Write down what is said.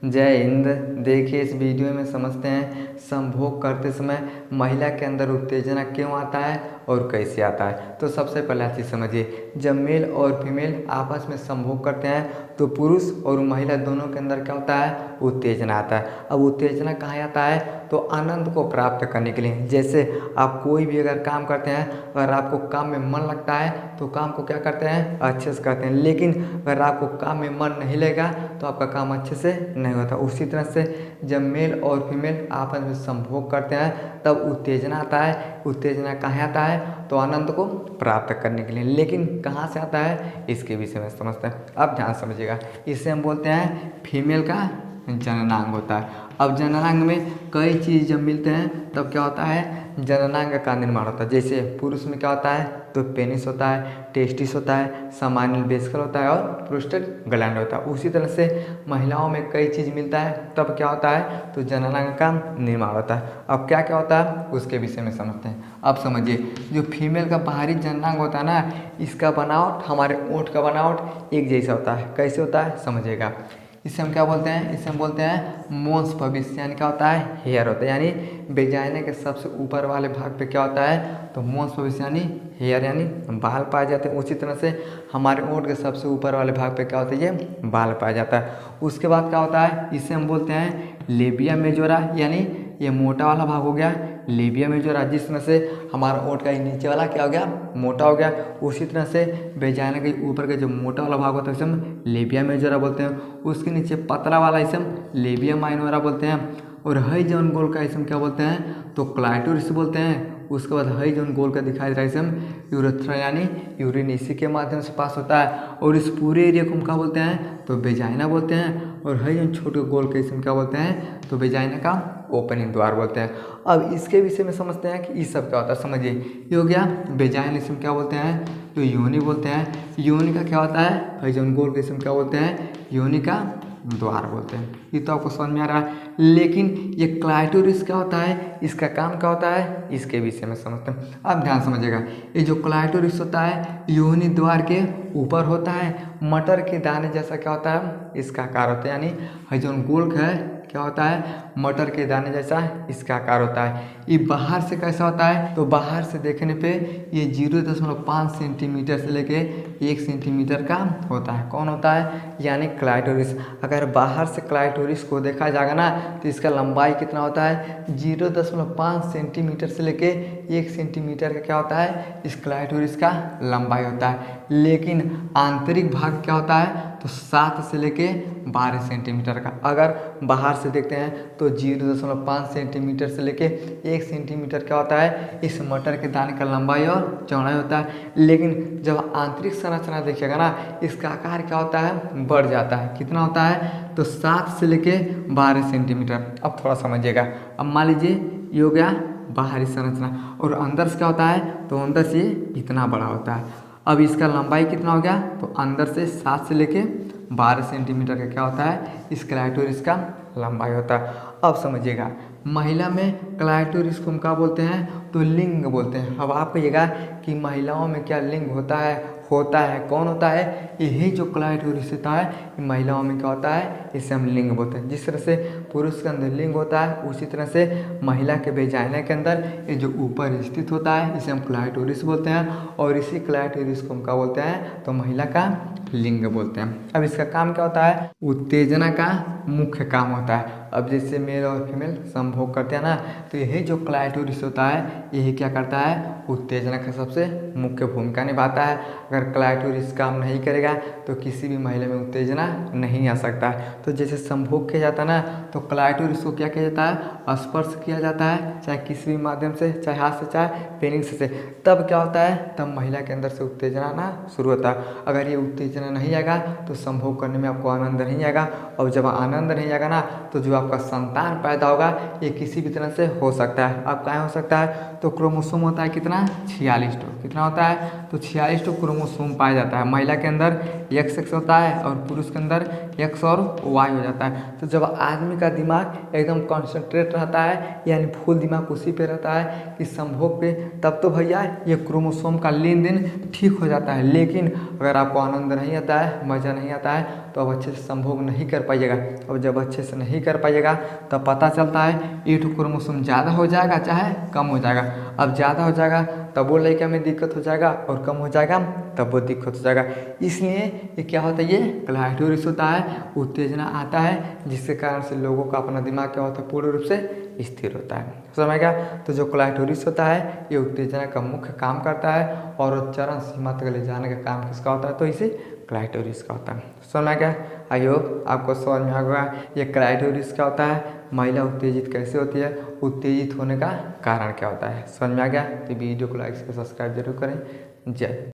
जय हिंद। देखिए इस वीडियो में समझते हैं संभोग करते समय महिला के अंदर उत्तेजना क्यों आता है और कैसे आता है। तो सबसे पहला चीज़ समझिए, जब मेल और फीमेल आपस में संभोग करते हैं तो पुरुष और महिला दोनों के अंदर क्या होता है, उत्तेजना आता है। अब उत्तेजना कहाँ आता है, तो आनंद को प्राप्त करने के लिए। जैसे आप कोई भी अगर काम करते हैं, अगर आपको काम में मन लगता है तो काम को क्या करते हैं, अच्छे से करते हैं। लेकिन अगर आपको काम में मन नहीं लगेगा तो आपका काम अच्छे से नहीं होता। उसी तरह से जब मेल और फीमेल आपस में संभोग करते हैं तब उत्तेजना आता है। उत्तेजना कहाँ आता है, तो आनंद को प्राप्त करने के लिए। लेकिन कहाँ से आता है, इसके विषय में समझते हैं। अब ध्यान समझिएगा, इसे हम बोलते हैं फीमेल का जननांग होता है। अब जननांग में कई चीज़ जब मिलते हैं तब क्या होता है, जननांग का निर्माण होता है। जैसे पुरुष में क्या होता है, तो पेनिस होता है, टेस्टिस होता है, सामान्य वेसिकल होता है और प्रोस्टेट ग्लैंड होता है। उसी तरह से महिलाओं में कई चीज़ मिलता है तब क्या होता है, तो जननांग का निर्माण होता है। अब क्या क्या होता है उसके विषय में समझते हैं। अब समझिए, जो फीमेल का बाहरी जननांग होता है ना, इसका बनावट हमारे ओंठ का बनावट एक जैसा होता है। कैसे होता है समझिएगा। इसे हम क्या बोलते हैं, इसे हम बोलते हैं मोंस भविष्य, यानी क्या होता है, हेयर होता है। यानी वेजाइना के सबसे ऊपर वाले भाग पे क्या होता है, तो मोंस भविष्य यानी हेयर, यानी बाल पाए जाते हैं। उसी तरह से हमारे ओंठ के सबसे ऊपर वाले भाग पे क्या होता है, ये बाल पाया जाता है। उसके बाद क्या होता है, इसे हम बोलते हैं लेबिया मेजोरा, यानी ये मोटा वाला भाग हो गया लेबिया मेजोरा, जिस तरह से हमारा ओंठ का नीचे वाला क्या हो गया, मोटा हो गया। उसी तरह से वेजाइना के ऊपर का जो मोटा वाला भाग होता है इसे हम लेबिया मेजोरा बोलते हैं। उसके नीचे पतला वाला इसे हम लेबिया माइनोरा बोलते हैं। और हई जोन गोल का इसे हम क्या बोलते हैं, तो क्लाइटोरिस बोलते हैं। उसके बाद हई जोन गोल का दिखाई दे रहा है इसे हम यूरेथ्रा, यानी यूरिन इसी के माध्यम से पास होता है। और इस पूरे एरिया को हम क्या बोलते हैं, तो वेजाइना बोलते हैं। और हई जोन छोटे गोल का इसे हम क्या बोलते हैं, तो वेजाइना का ओपनिंग द्वार बोलते हैं। अब इसके विषय में समझते हैं कि ये सब क्या होता है। समझिए, ये हो गया वेजाइन, इसे हम क्या बोलते हैं, तो योनि बोलते हैं। योनि का क्या होता है, हई जोन गोल का इसे हम क्या बोलते हैं, योनि का द्वार बोलते हैं। ये तो आपको समझ में आ रहा है। लेकिन ये क्लाइटोरिस क्या होता है, इसका काम क्या होता है, इसके विषय में समझते हैं। अब ध्यान समझिएगा, ये जो क्लाइटोरिस होता है योनि द्वार के ऊपर होता है। मटर के दाने जैसा क्या होता है, इसका आकार होता है। यानी ये जो गोल है क्या होता है, मटर के दाने जैसा इसका आकार होता है। ये बाहर से कैसा होता है, तो बाहर से देखने पे ये 0.5 सेंटीमीटर से लेके 1 सेंटीमीटर का होता है। कौन होता है, यानी क्लाइटोरिस। अगर बाहर से क्लाइटोरिस को देखा जाएगा ना, तो इसका लंबाई कितना होता है, 0.5 सेंटीमीटर से लेके 1 सेंटीमीटर का क्या होता है, इस क्लाइटोरिस का लंबाई होता है। लेकिन आंतरिक भाग क्या होता है, तो 7 से लेके 12 सेंटीमीटर का। अगर बाहर से देखते हैं तो 0.5 सेंटीमीटर से लेके 1 सेंटीमीटर क्या होता है, इस मटर के दाने का लंबाई और चौड़ाई होता है। लेकिन जब आंतरिक संरचना देखिएगा ना, इसका आकार क्या होता है, बढ़ जाता है। कितना होता है, तो 7 से लेके 12 सेंटीमीटर। अब थोड़ा समझिएगा। अब मान लीजिए ये हो गया बाहरी संरचना, और अंदर से क्या होता है, तो अंदर से इतना बड़ा होता है। अब इसका लंबाई कितना हो गया, तो अंदर से 7 से लेके 12 सेंटीमीटर का क्या होता है, इस क्लाइटोरिस का लंबाई होता है। अब समझिएगा, महिला में क्लाइटोरिस को हम क्या बोलते हैं, तो लिंग बोलते हैं। अब आप कहिएगा कि महिलाओं में क्या लिंग होता है, कौन होता है, यही जो क्लाइटोरिस होता है महिलाओं में क्या होता है, इसे हम लिंग बोलते हैं। जिस तरह से पुरुष के अंदर लिंग होता है, उसी तरह से महिला के वेजाइना के अंदर ये जो ऊपर स्थित होता है इसे हम क्लाइटोरिस बोलते हैं। और इसी क्लाइटोरिस को हम क्या बोलते हैं, तो महिला का लिंग बोलते हैं। अब इसका काम क्या होता है, उत्तेजना का मुख्य काम होता है। अब जैसे मेल और फीमेल संभोग करते हैं ना, तो यही जो क्लाइटोरिस होता है यही क्या करता है, उत्तेजना का सबसे मुख्य भूमिका निभाता है। अगर क्लाइटोरिस काम नहीं करेगा तो किसी भी महिला में उत्तेजना नहीं आ सकता है। तो जैसे संभोग किया जाता है ना, तो क्लाइटोरिस को क्या किया जाता है, स्पर्श किया जाता है, चाहे किसी भी माध्यम से, चाहे हाथ से चाहे पेनिस से। तब क्या होता है, तब महिला के अंदर से उत्तेजना आना शुरू होता है। अगर ये उत्तेजना नहीं आएगा तो संभोग करने में आपको आनंद नहीं आएगा। और जब आनंद नहीं आएगा ना, तो जो आपका संतान पैदा होगा ये किसी भी तरह से हो सकता है। अब क्या हो सकता है, तो क्रोमोसोम होता है कितना, 46 कितना होता है, तो 46 क्रोमोसोम पाया जाता है। महिला के अंदर XX होता है और पुरुष के अंदर एक्स और वाई हो जाता है। तो जब आदमी का दिमाग एकदम कॉन्सेंट्रेट रहता है, यानी फुल दिमाग उसी पे रहता है कि संभोग पे, तब तो भैया ये क्रोमोसोम का लेन देन ठीक हो जाता है। लेकिन अगर आपको आनंद नहीं आता है, मज़ा नहीं आता है, तो अब अच्छे से संभोग नहीं कर पाइएगा। अब जब अच्छे से नहीं कर पाइएगा तब पता चलता है एक क्रोमोसोम ज़्यादा हो जाएगा चाहे कम हो जाएगा। अब ज़्यादा हो जाएगा तब वो लड़का में दिक्कत हो जाएगा, और कम हो जाएगा तब वो दिक्कत हो जाएगा। इसलिए ये क्या होता है, ये क्लाइटोरिस होता है, उत्तेजना आता है, जिसके कारण से लोगों का अपना दिमाग क्या होता है, पूर्ण रूप से स्थिर होता है। समझ गया। तो जो क्लाइटोरिस होता है ये उत्तेजना का मुख्य काम करता है, और चरण सीमा तक ले जाने का काम किसका होता है, तो इसे क्लाइटोरिस का होता है। समझ गया। आई होप आपको समझ में आ गया ये क्लाइटोरिस क्या होता है, महिला उत्तेजित कैसे होती है, उत्तेजित होने का कारण क्या होता है। समझ में आ गया। तो वीडियो को लाइक से सब्सक्राइब जरूर करें। जय।